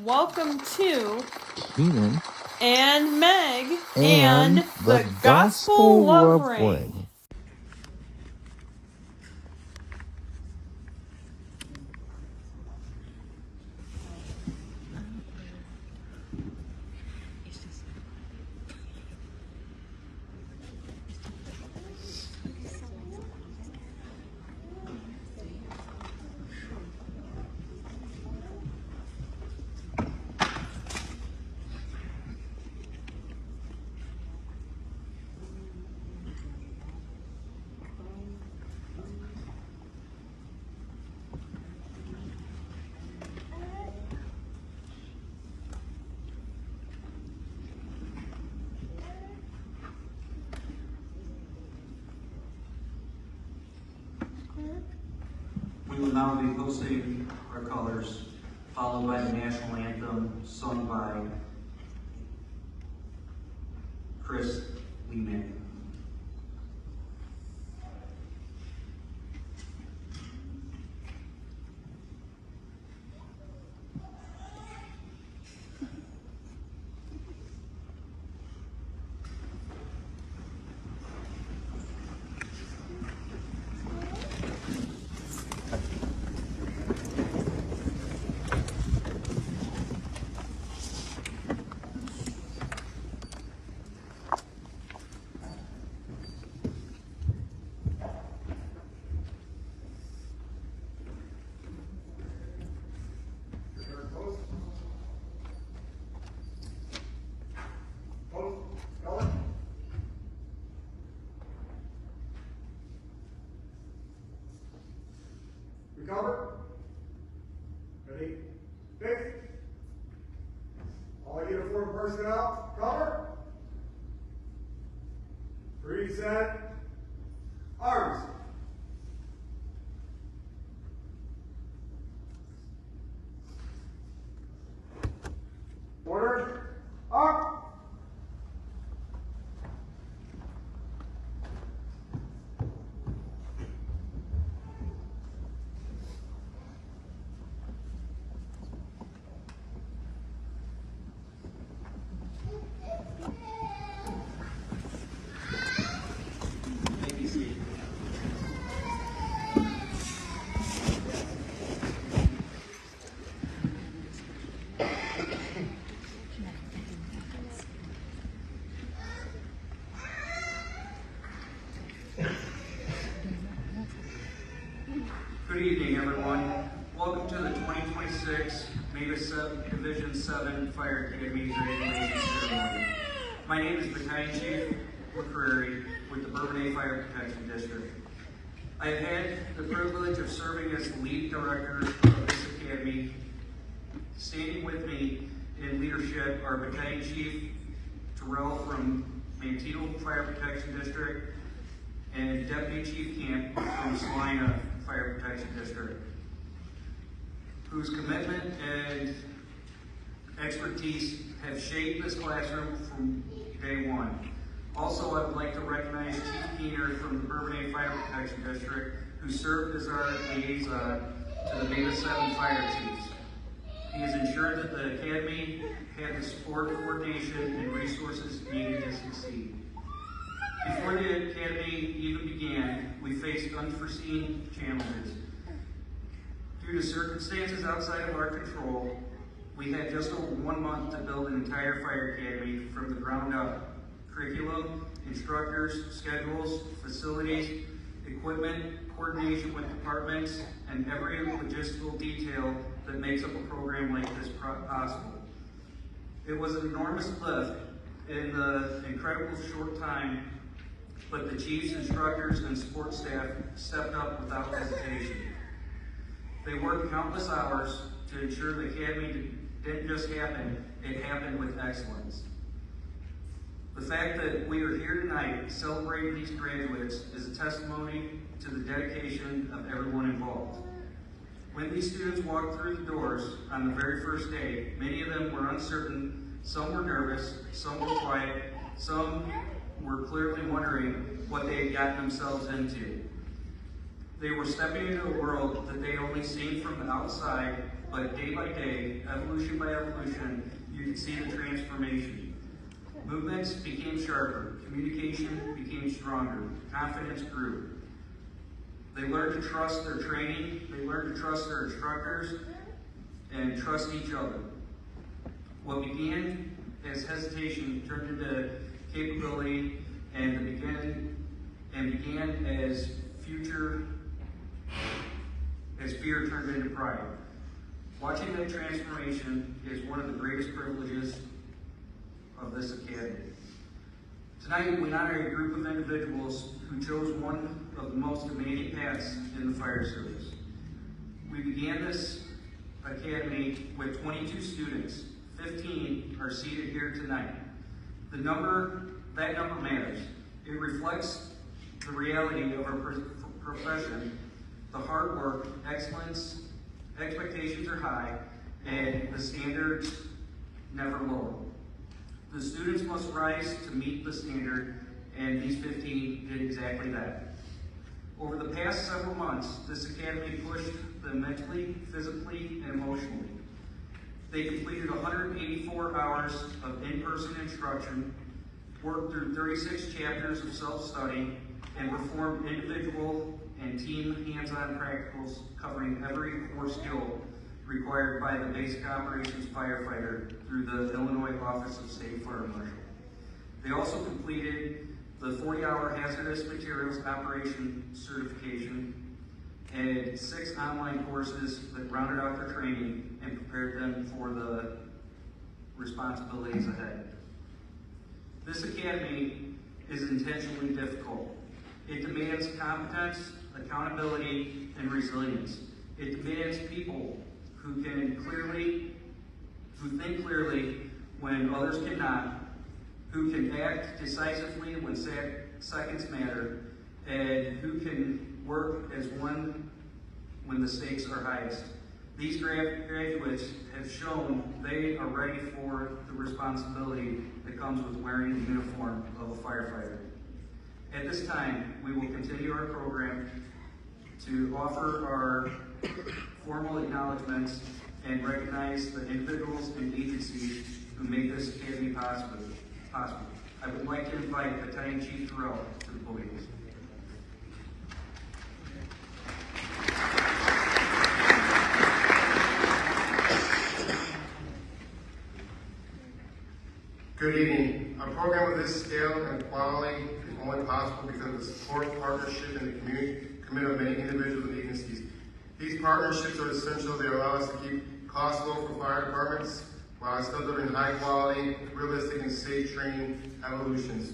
Welcome to Kaden and Meg and the Gospel Love Ring. We will now be posting our colors, followed by the national anthem sung by Chris Lehman. Recover. Ready? Fix. All uniform personnel, cover. Free, set. Arms. Order. Up. Good evening, everyone. Welcome to the 2026 Mavis Division 7 Fire Academy graduation ceremony. My name is Battalion Chief McCreary with the Bourbonnais Fire Protection District. I have had the privilege of serving as the lead director of this academy. Standing with me in leadership are Battalion Chief Terrell from Mantito Fire Protection District and Deputy Chief Camp from Salina Fire Protection District, whose commitment and expertise have shaped this classroom from day one. Also, I would like to recognize Chief Keener from the Bourbonnais Fire Protection District, who served as our liaison to the Mavis 7 fire chiefs. He has ensured that the Academy had the support, coordination, and resources needed to succeed. Before the Academy even began, we faced unforeseen challenges. Due to circumstances outside of our control, we had just over 1 month to build an entire fire academy from the ground up. Curriculum, instructors, schedules, facilities, equipment, coordination with departments, and every logistical detail that makes up a program like this possible. It was an enormous lift in the incredible short time, but the chiefs, instructors, and support staff stepped up without hesitation. They worked countless hours to ensure the academy didn't just happen, it happened with excellence. The fact that we are here tonight celebrating these graduates is a testimony to the dedication of everyone involved. When these students walked through the doors on the very first day, many of them were uncertain, some were nervous, some were quiet, some were clearly wondering what they had gotten themselves into. They were stepping into a world that they only seen from the outside, but day by day, evolution by evolution, you could see the transformation. Movements became sharper, communication became stronger, confidence grew. They learned to trust their training, they learned to trust their instructors, and trust each other. What began as hesitation turned into capability, and began as fear turned into pride. Watching that transformation is one of the greatest privileges of this academy. Tonight, we honor a group of individuals who chose one of the most demanding paths in the fire service. We began this academy with 22 students. 15 are seated here tonight. That number matters. It reflects the reality of our profession, the hard work, excellence, expectations are high, and the standards never lower. The students must rise to meet the standard, and these 15 did exactly that. Over the past several months, this academy pushed them mentally, physically, and emotionally. They completed 184 hours of in-person instruction, worked through 36 chapters of self-study, and performed individual and team hands-on practicals covering every core skill required by the basic operations firefighter through the Illinois Office of State Fire Marshal. They also completed the 40-hour hazardous materials operation certification and 6 online courses that rounded out their training and prepared them for the responsibilities ahead. This academy is intentionally difficult. It demands competence, accountability, and resilience. It demands people who think clearly when others cannot, who can act decisively when seconds matter, and who can work as one when the stakes are highest. These graduates have shown they are ready for the responsibility that comes with wearing the uniform of a firefighter. At this time, we will continue our program to offer our formal acknowledgments and recognize the individuals and agencies who make this academy possible. I would like to invite Battalion Chief Terrell to the podium. Good evening. A program of this scale and quality is only possible because of the support, partnership, and the commitment of many individuals and agencies. These partnerships are essential. They allow us to keep costs low for fire departments while still delivering high quality, realistic, and safe training evolutions.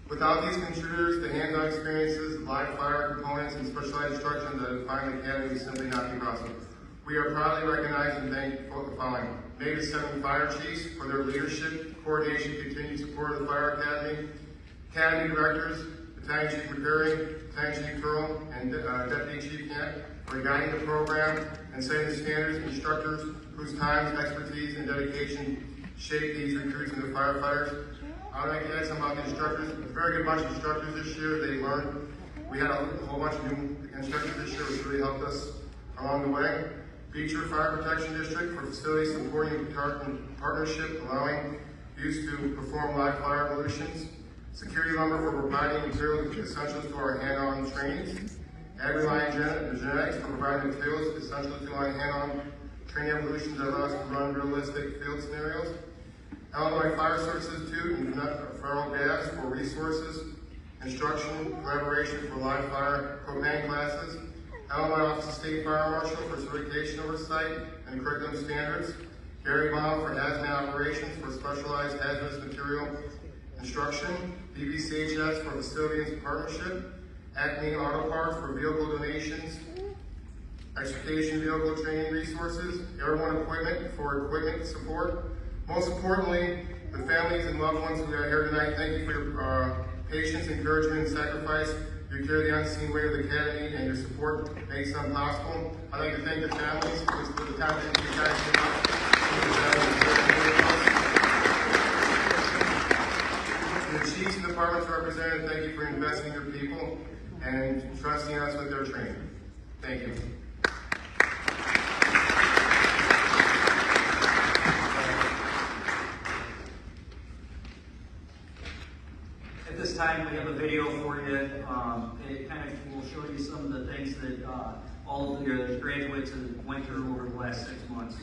Without these contributors, the hands-on experiences, live fire components, and specialized instruction that define the academy would simply not be possible. We are proudly recognized and thanked for the following: May the 7 Fire Chiefs for their leadership, coordination, continued support of the Fire Academy, Academy Directors, Battalion Chief McCurry, Battalion Chief Turl, and Deputy Chief Kent for guiding the program and setting the standards, and instructors whose time, expertise, and dedication shape these recruits into firefighters. I would like to add something about the instructors. A very good bunch of instructors this year. They learned. We had a whole bunch of new instructors this year, which really helped us along the way. Beecher Fire Protection District for facility supporting partnership, allowing use to perform live fire evolutions. Security Lumber for providing materials essentials to our hand-on trainings. AgriLion Genetics for providing materials essential to our hand-on training evolutions that allow us to run realistic field scenarios. Illinois Fire Services Institute and Federal Gas for resources, instruction, collaboration for live fire propane classes. Illinois Office of State Fire Marshal for certification oversight and curriculum standards. Gary Baum for hazmat operations for specialized hazardous material instruction. BBCHS for facilities partnership. Acme Auto Parts for vehicle donations. Extrication vehicle training resources. Airborne Equipment for equipment support. Most importantly, the families and loved ones who are here tonight, thank you for your patience, encouragement, and sacrifice. You carry the unseen weight of the Academy, and your support makes them possible. I'd like to thank the families for the time that you guys give us. The chiefs and departments represented, thank you for investing in your people. and entrusting us with their training. Thank you. At this time, we have a video for you. It kind of will show you some of the things that all of the graduates have went through over the last 6 months.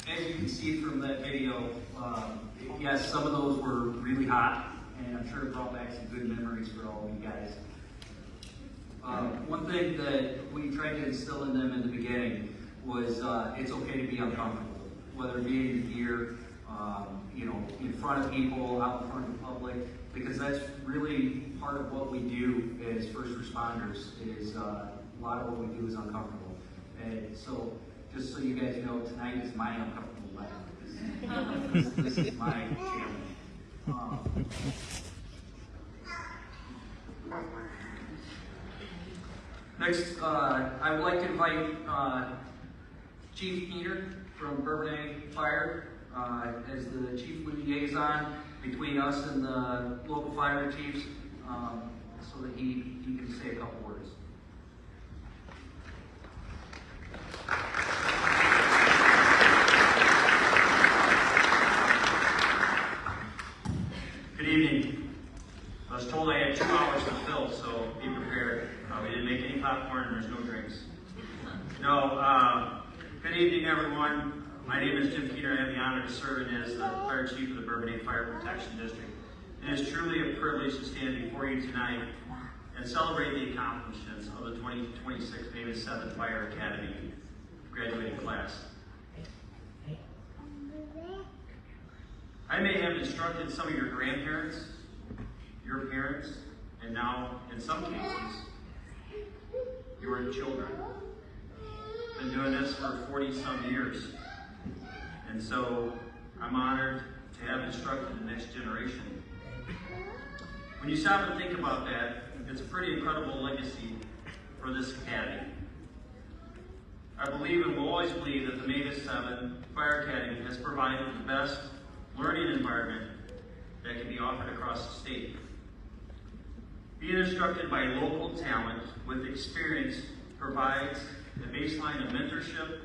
As you can see from that video, yes, some of those were really hot, and I'm sure it brought back some good memories for all of you guys. One thing that we tried to instill in them in the beginning was it's okay to be uncomfortable, whether it be in gear, in front of people, out in front of the public, because that's really part of what we do as first responders. Is a lot of what we do is uncomfortable, and so just so you guys know, tonight is my uncomfortable life. This is my challenge. Next, I would like to invite Chief Peter from Bourbonnais Fire as the chief liaison between us and the local fire chiefs, so that he can say a couple words. Good evening. I was told I had 2 hours to fill, so be prepared. evening, everyone. My name is Jim Keener. I have the honor of serving as the Fire Chief of the Bourbonnais Fire Protection District. It is truly a privilege to stand before you tonight and celebrate the accomplishments of the 2026 Famous 7 Fire Academy graduating class. I may have instructed some of your grandparents, your parents, and now, in some cases, your children. Been doing this for 40-some years. And so I'm honored to have instructed the next generation. When you stop and think about that, it's a pretty incredible legacy for this academy. I believe and will always believe that the Mavis 7 Fire Academy has provided the best learning environment that can be offered across the state. Being instructed by local talent with experience provides a baseline of mentorship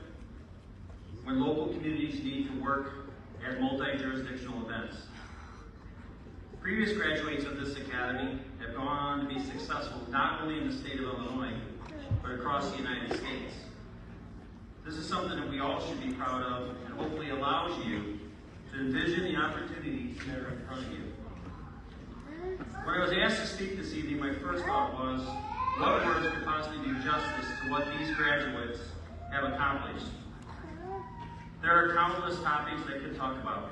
when local communities need to work at multi-jurisdictional events. Previous graduates of this academy have gone on to be successful not only in the state of Illinois, but across the United States. This is something that we all should be proud of and hopefully allows you to envision the opportunities that are in front of you. When I was asked to speak this evening, my first thought was, what words could possibly do justice to what these graduates have accomplished? There are countless topics I could talk about: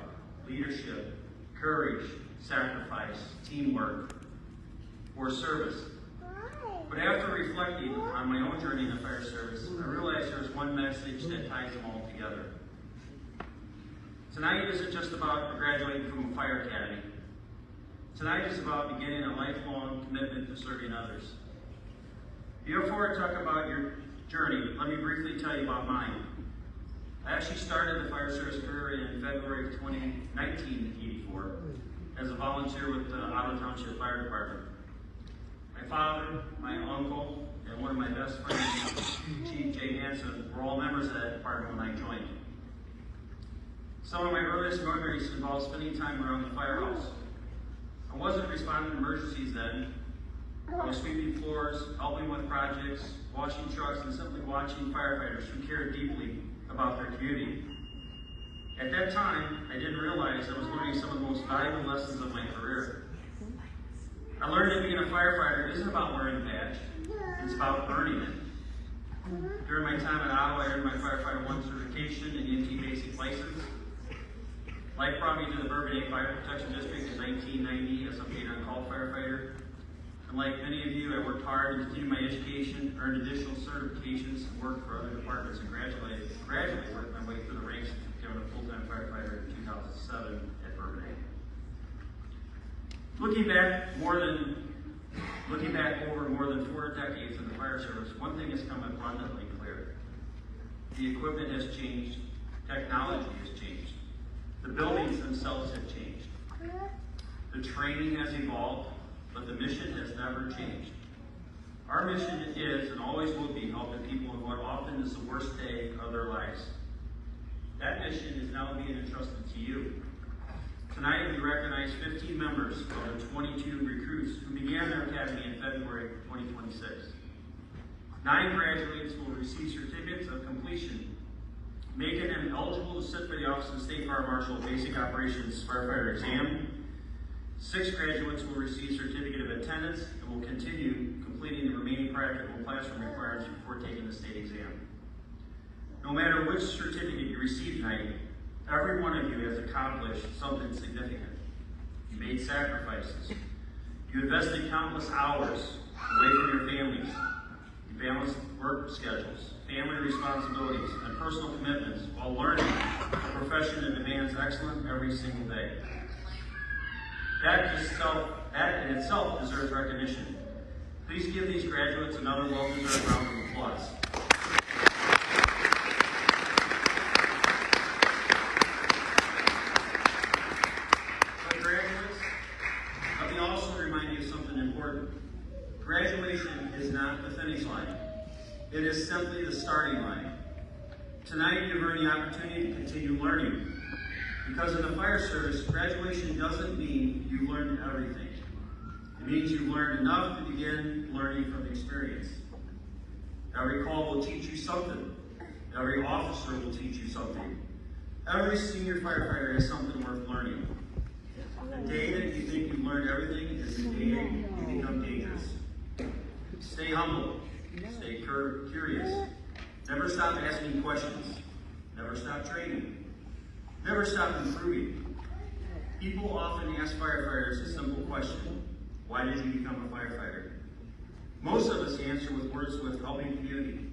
leadership, courage, sacrifice, teamwork, or service. But after reflecting on my own journey in the fire service, I realized there's one message that ties them all together. Tonight isn't just about graduating from a fire academy. Tonight is about beginning a lifelong commitment to serving others. Before I talk about your journey, let me briefly tell you about mine. I actually started the fire service career in February of 1984 as a volunteer with the Ottawa Township Fire Department. My father, my uncle, and one of my best friends, Chief Jay Hansen, were all members of that department when I joined. Some of my earliest memories involved spending time around the firehouse. I wasn't responding to emergencies then. I was sweeping floors, helping with projects, washing trucks, and simply watching firefighters who cared deeply about their community. At that time, I didn't realize I was learning some of the most valuable lessons of my career. I learned that being a firefighter isn't about wearing a badge, it's about earning it. During my time at Ottawa, I earned my Firefighter 1 certification and EMT basic license. Life brought me to the Bourbonnais Fire Protection District in 1990 as a paid-on-call firefighter. And like many of you, I worked hard to continue my education, earned additional certifications, and worked for other departments, and gradually worked my way through the ranks to become a full-time firefighter in 2007 at Bourbonnais. Looking back over more than 4 decades in the fire service, one thing has come abundantly clear. The equipment has changed, technology has changed, the buildings themselves have changed. The training has evolved, but the mission has never changed. Our mission is and always will be helping people in what often is the worst day of their lives. That mission is now being entrusted to you. Tonight we recognize 15 members of the 22 recruits who began their academy in February 2026. 9 graduates will receive certificates of completion, making them eligible to sit for the Office of the State Fire Marshal Basic Operations Firefighter Exam. 6 graduates will receive certificate of attendance and will continue completing the remaining practical classroom requirements before taking the state exam. No matter which certificate you receive tonight, every one of you has accomplished something significant. You made sacrifices. You invested countless hours away from your families. You balanced work schedules, family responsibilities, and personal commitments while learning a profession that demands excellence every single day. That in itself deserves recognition. Please give these graduates another well-deserved round of applause. But graduates, let me also remind you of something important. Graduation is not the finish line. It is simply the starting line. Tonight, you've earned the opportunity to continue learning. Because in the fire service, graduation doesn't mean you learned everything. It means you've learned enough to begin learning from experience. Every call will teach you something. Every officer will teach you something. Every senior firefighter has something worth learning. The day that you think you've learned everything is the day that you become dangerous. Stay humble. Stay curious. Never stop asking questions. Never stop training. Never stop improving. People often ask firefighters a simple question: why did you become a firefighter? Most of us answer with words with helping community,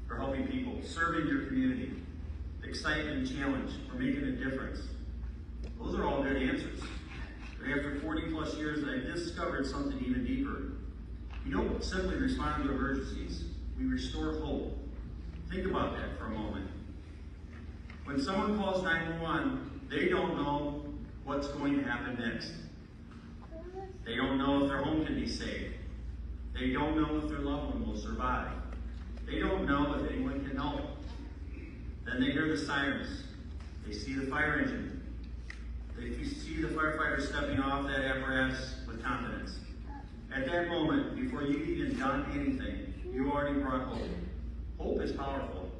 or helping people, serving your community, excitement and challenge, or making a difference. Those are all good answers. But after 40 plus years, I discovered something even deeper. You don't simply respond to emergencies. We restore hope. Think about that for a moment. When someone calls 911, they don't know what's going to happen next. They don't know if their home can be saved. They don't know if their loved one will survive. They don't know if anyone can help. Then they hear the sirens. They see the fire engine. They see the firefighter stepping off that apparatus with confidence. At that moment, before you've even done anything, you already brought hope. Hope is powerful.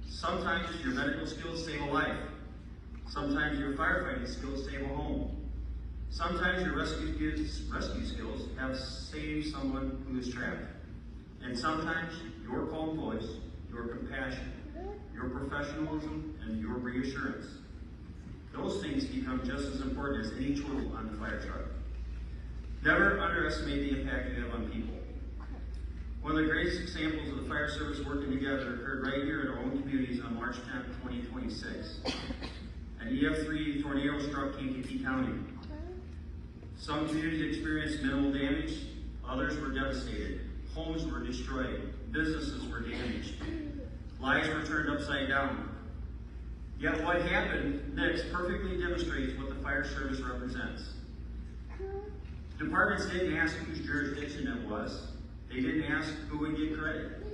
Sometimes your medical skills save a life. Sometimes your firefighting skills save a home. Sometimes your rescue skills have saved someone who is trapped. And sometimes your calm voice, your compassion, your professionalism, and your reassurance, those things become just as important as any tool on the fire truck. Never underestimate the impact you have on people. One of the greatest examples of the fire service working together occurred right here in our own communities on March 10, 2026. An EF3 tornado struck Kankakee County. Some communities experienced minimal damage, others were devastated. Homes were destroyed, businesses were damaged, lives were turned upside down. Yet what happened next perfectly demonstrates what the fire service represents. Departments didn't ask whose jurisdiction it was. They didn't ask who would get credit.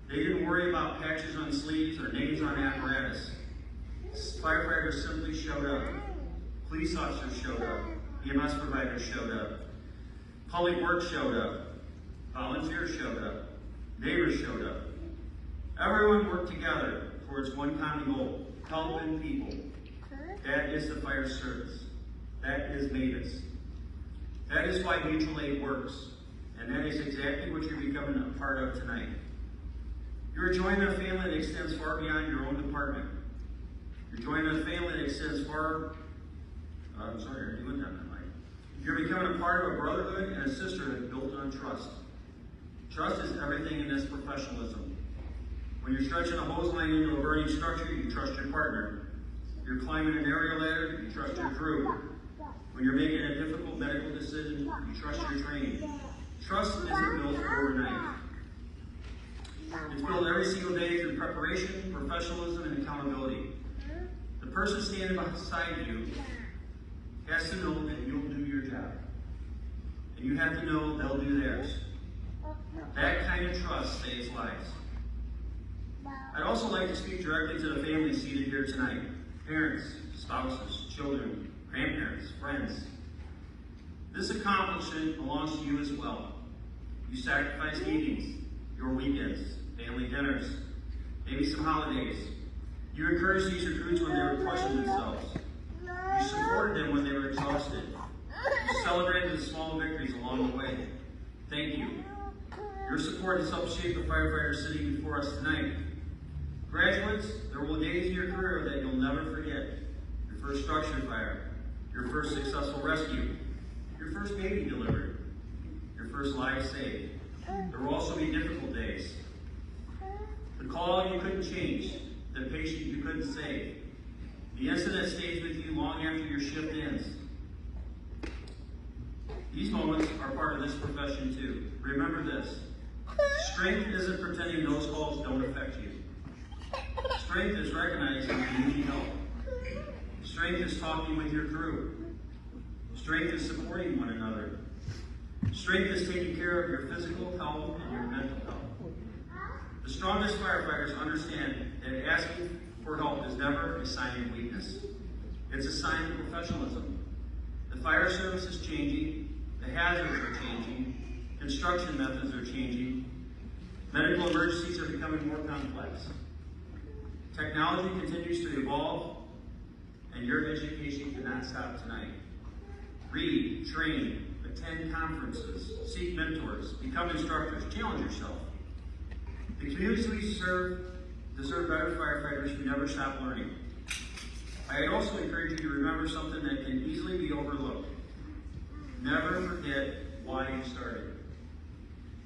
They didn't worry about patches on sleeves or names on apparatus. Firefighters simply showed up. Police officers showed up. EMS providers showed up. Public Works showed up. Volunteers showed up. Neighbors showed up. Everyone worked together towards one common goal: helping people. That is the fire service. That is MAVIS. That is why mutual aid works. And that is exactly what you're becoming a part of tonight. You're joining a family that extends far beyond your own department. You're joining a family that extends far, I'm sorry, are you doing that, Mike? You're becoming a part of a brotherhood and a sisterhood built on trust. Trust is everything in this professionalism. When you're stretching a hose line into a burning structure, you trust your partner. You're climbing an aerial ladder, you trust your crew. When you're making a difficult medical decision, you trust your training. Trust isn't built overnight. It's built every single day through preparation, professionalism, and accountability. The person standing beside you has to know that you'll do your job. And you have to know they'll do theirs. That kind of trust saves lives. I'd also like to speak directly to the families seated here tonight. Parents, spouses, children, grandparents, friends. This accomplishment belongs to you as well. You sacrificed evenings, your weekends, family dinners, maybe some holidays. You encouraged these recruits when they were questioning themselves. You supported them when they were exhausted. You celebrated the small victories along the way. Thank you. Your support has helped shape the firefighters sitting before us tonight. Graduates, there will be days in your career that you'll never forget. Your first structure fire, your first successful rescue, your first baby delivered, your first life saved. There will also be difficult days. The call you couldn't change, the patient you couldn't save, the incident stays with you long after your shift ends. These moments are part of this profession too. Remember this: strength isn't pretending those calls don't affect you. Strength is recognizing you need help. Strength is talking with your crew. Strength is supporting one another. Strength is taking care of your physical health and your mental health. The strongest firefighters understand that asking for help is never a sign of weakness. It's a sign of professionalism. The fire service is changing. The hazards are changing. Construction methods are changing. Medical emergencies are becoming more complex. Technology continues to evolve, and your education cannot stop tonight. Read, train, attend conferences, seek mentors, become instructors, challenge yourself. The communities we serve deserve better firefighters who never stop learning. I'd also encourage you to remember something that can easily be overlooked. Never forget why you started.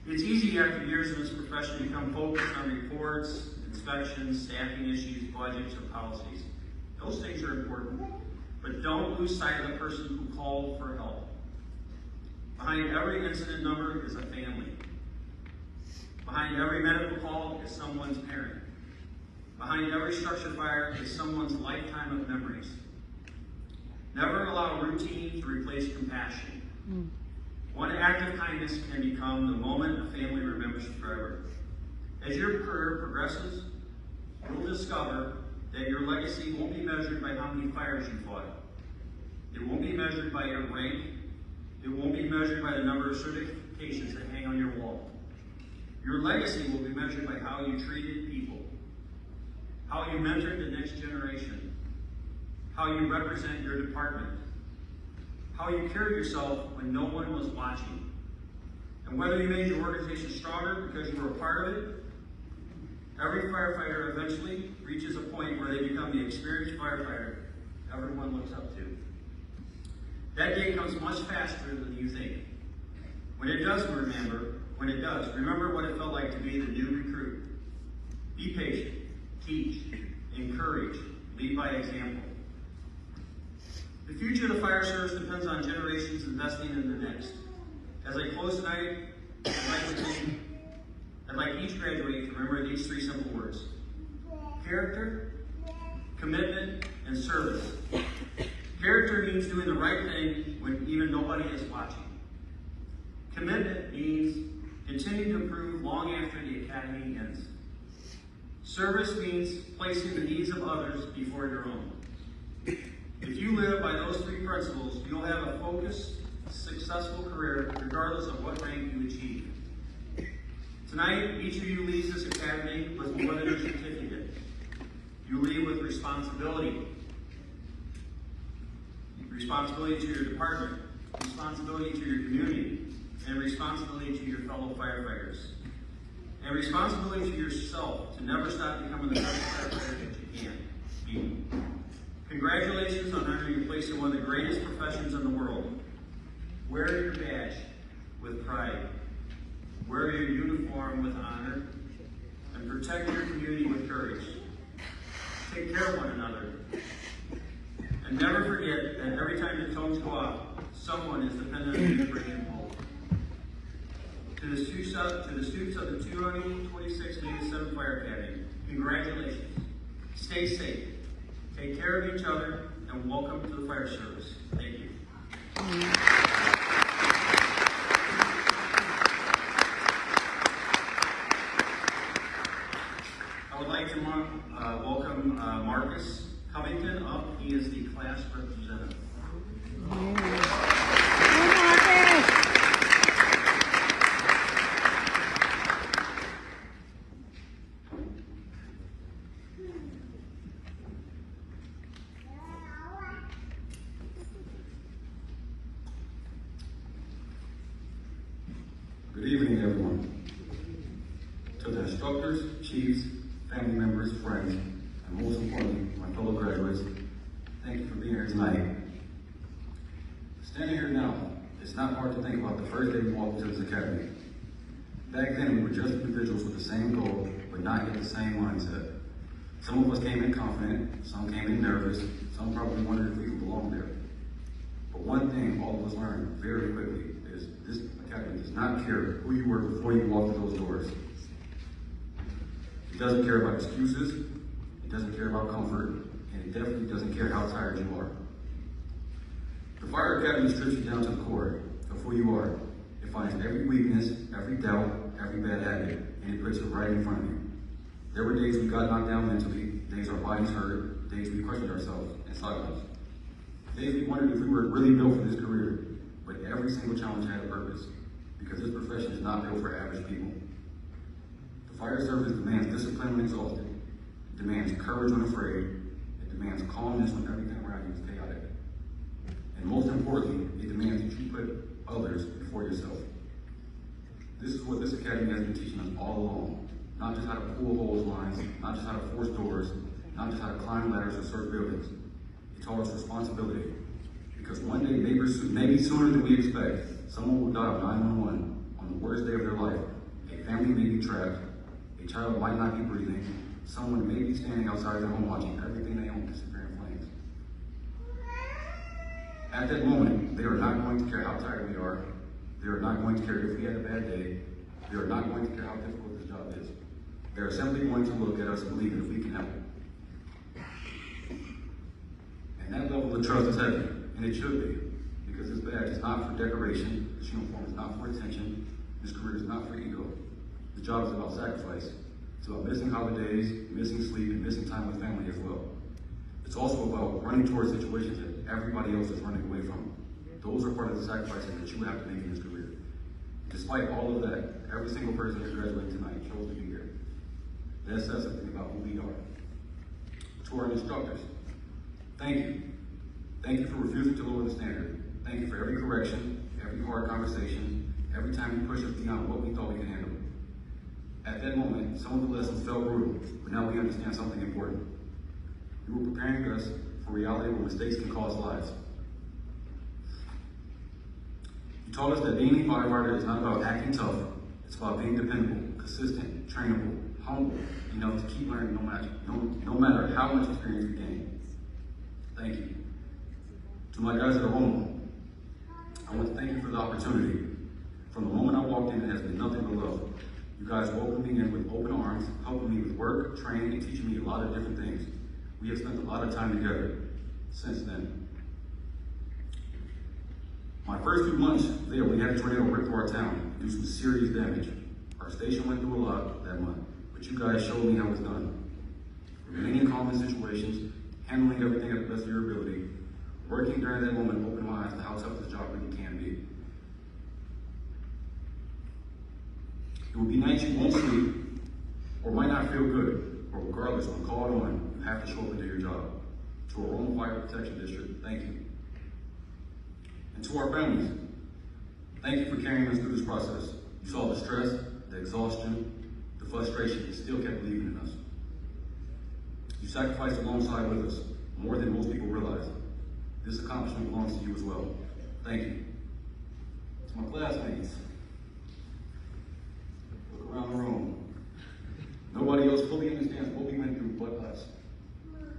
It's easy after years in this profession to become focused on reports, inspections, staffing issues, budgets, or policies. Those things are important, but don't lose sight of the person who called for help. Behind every incident number is a family. Behind every medical call is someone's parent. Behind every structure fire is someone's lifetime of memories. Never allow routine to replace compassion. One act of kindness can become the moment a family remembers forever. As your career progresses, you'll discover that your legacy won't be measured by how many fires you fought. It won't be measured by your rank. It won't be measured by the number of certifications that hang on your wall. Your legacy will be measured by how you treated people, how you mentored the next generation, how you represent your department, how you carried yourself when no one was watching, and whether you made your organization stronger because you were a part of it. Every firefighter eventually reaches a point where they become the experienced firefighter everyone looks up to. That day comes much faster than you think. When it does, remember what it felt like to be the new recruit. Be patient, teach, encourage, lead by example. The future of the fire service depends on generations investing in the next. As I close tonight, I'd like each graduate to remember these three simple words: character, commitment, and service. Character means doing the right thing when even nobody is watching. Commitment means continuing to improve long after the academy ends. Service means placing the needs of others before your own. If you live by those three principles, you'll have a focused, successful career regardless of what rank you achieve. Tonight, each of you leaves this academy with more than a certificate. You leave with responsibility. Responsibility to your department, responsibility to your community, and responsibility to your fellow firefighters. And responsibility to yourself to never stop becoming the best firefighter that you can be. Congratulations on earning your place in one of the greatest professions in the world. Wear your badge with pride. Wear your uniform with honor. And protect your community with courage. Take care of one another. And never forget that every time the tones go up, someone is dependent on you to bring them home. To the students of the 2026 Navy 7 Fire Academy, congratulations. Stay safe. Take care of each other, and welcome to the fire service. Thank you. I would like to welcome Marcus Covington up. He is the class representative. Good evening, everyone. To the instructors, chiefs, family members, friends, and most importantly, my fellow graduates, thank you for being here tonight. Standing here now, it's not hard to think about the first day we walked into this academy. Back then, we were just individuals with the same goal, but not yet the same mindset. Some of us came in confident, some came in nervous, some probably wondered if we could belong there. But one thing all of us learned very quickly is this academy does not care who you were before you walked through those doors. It doesn't care about excuses, it doesn't care about comfort, and it definitely doesn't care how tired you are. The Fire Academy strips you down to the core of who you are. It finds every weakness, every doubt, every bad habit, and it puts it right in front of you. There were days we got knocked down mentally, days our bodies hurt, days we questioned ourselves in silence. Days we wondered if we were really built for this career, but every single challenge had a purpose, because this profession is not built for average people. The fire service demands discipline when exhausted, It demands courage when afraid. It demands calmness when everything around you is chaotic. And most importantly, it demands that you put others before yourself. This is what this academy has been teaching us all along. Not just how to pull hose lines, not just how to force doors, not just how to climb ladders or search buildings. It taught us responsibility. Because one day, maybe sooner than we expect, someone will dial 911 on the worst day of their life. A family may be trapped. A child might not be breathing. Someone may be standing outside their home watching everything they own disappear in flames. At that moment, they are not going to care how tired we are. They are not going to care if we had a bad day. They are not going to care how difficult this job is. They are simply going to look at us and believe that we can help. And that level of trust is heavy, and it should be, because this badge is not for decoration, this uniform is not for attention, this career is not for ego. The job is about sacrifice. It's about missing holidays, missing sleep, and missing time with family as well. It's also about running towards situations that everybody else is running away from. Those are part of the sacrifices that you have to make in this career. Despite all of that, every single person that's graduating tonight chose to be here. That says something about who we are. To our instructors, thank you. Thank you for refusing to lower the standard. Thank you for every correction, every hard conversation, every time you push us beyond what we thought we could handle. At that moment, some of the lessons felt brutal, but now we understand something important. You were preparing us for reality where mistakes can cost lives. You taught us that being a firefighter is not about acting tough, it's about being dependable, consistent, trainable, humble, enough to keep learning no matter how much experience you gain. Thank you. To my guys at home, I want to thank you for the opportunity. From the moment I walked in, it has been nothing but love. You guys welcomed me in with open arms, helping me with work, training, and teaching me a lot of different things. We have spent a lot of time together since then. My first few months there, we had a tornado rip through our town and do some serious damage. Our station went through a lot that month, but you guys showed me how it's done. Remaining calm in situations, handling everything at the best of your ability, working during that moment opened my eyes to how tough this job really can be. It will be nights you won't sleep or might not feel good, but regardless, when called on, you have to show up and do your job. To our own fire protection district, thank you. And to our families, thank you for carrying us through this process. You saw the stress, the exhaustion, the frustration, and still kept believing in us. You sacrificed alongside with us, more than most people realize. This accomplishment belongs to you as well. Thank you. To my classmates, look around the room. Nobody else fully understands what we went through but us.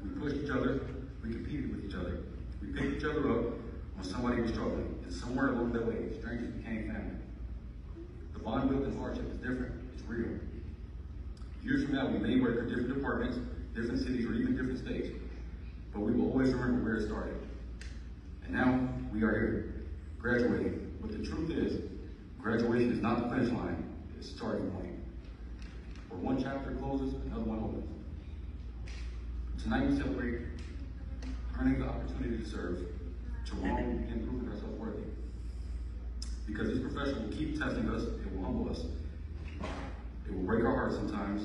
We pushed each other, we competed with each other. We picked each other up when somebody was struggling, and somewhere along that way, strangers became family. The bond built in hardship is different, it's real. Years from now, we may work in different departments, different cities, or even different states, but we will always remember where it started. And now, we are here, graduating. But the truth is, graduation is not the finish line, it's a starting point. Where one chapter closes, another one opens. Tonight we celebrate earning the opportunity to serve, to wrong and proving ourselves worthy. Because this profession will keep testing us, it will humble us. It will break our hearts sometimes.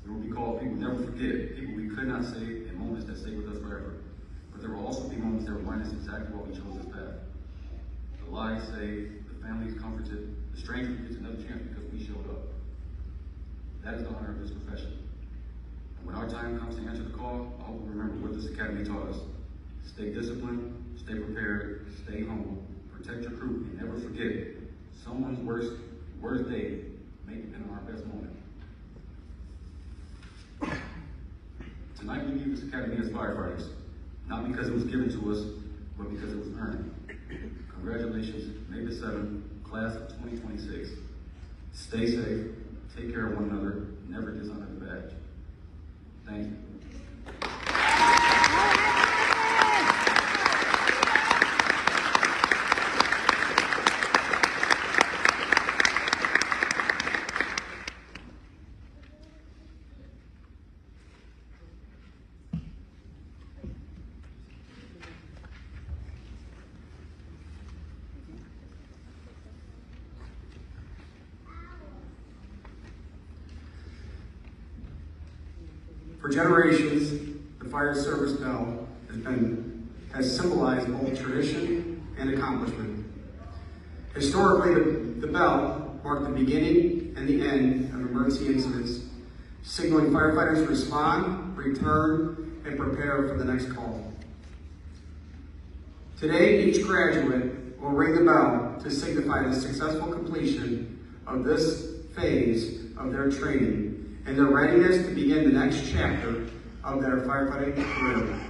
There will be called people never forget, people we could not save, and moments that stay with us forever. But there will also be moments that remind us exactly why we chose this path. The lives saved, the families comforted, the stranger who gets another chance because we showed up. That is the honor of this profession. And when our time comes to answer the call, I hope we remember what this academy taught us. Stay disciplined, stay prepared, stay humble, protect your crew, and never forget, someone's worst day may depend on our best moment. Tonight we leave this academy as firefighters, not because it was given to us, but because it was earned. Congratulations, May the 7th, class of 2026. Stay safe, take care of one another, never dishonor the badge. Thank you. For generations, the fire service bell has symbolized both tradition and accomplishment. Historically, the bell marked the beginning and the end of emergency incidents, signaling firefighters to respond, return, and prepare for the next call. Today, each graduate will ring the bell to signify the successful completion of this phase of their training and their readiness to begin the next chapter of their firefighting career.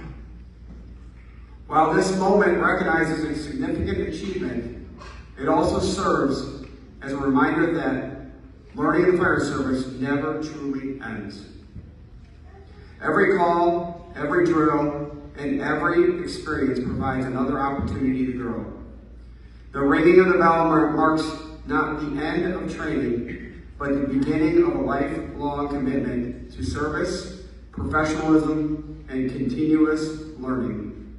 While this moment recognizes a significant achievement, it also serves as a reminder that learning in the fire service never truly ends. Every call, every drill, and every experience provides another opportunity to grow. The ringing of the bell marks not the end of training, but the beginning of a lifelong commitment to service, professionalism, and continuous learning.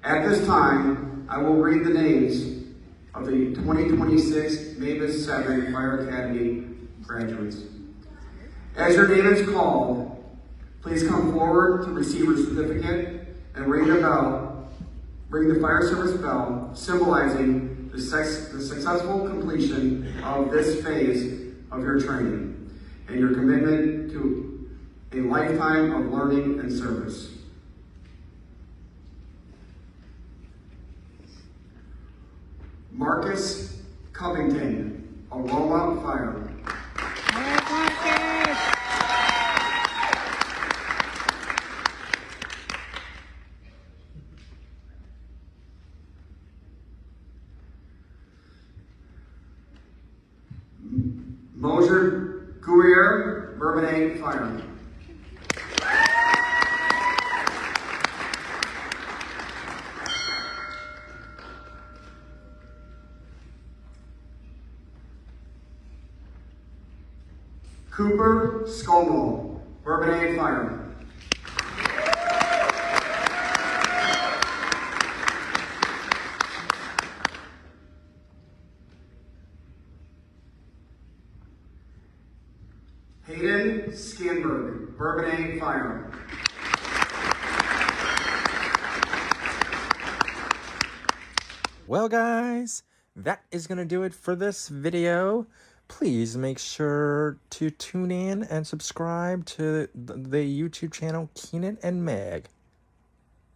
At this time, I will read the names of the 2026 Mavis 7 Fire Academy graduates. As your name is called, please come forward to receive your certificate and ring the fire service bell, symbolizing the successful completion of this phase of your training and your commitment to a lifetime of learning and service. Marcus Covington, Aroma Fire. Mosier Guerrier, Bourbonnais Fire. Cooper Scomo, Bourbonnais Fire. Hayden Scanberg, Bourbonnais Fire. Well, guys, that is going to do it for this video. Please make sure to tune in and subscribe to the YouTube channel Keenan and Meg.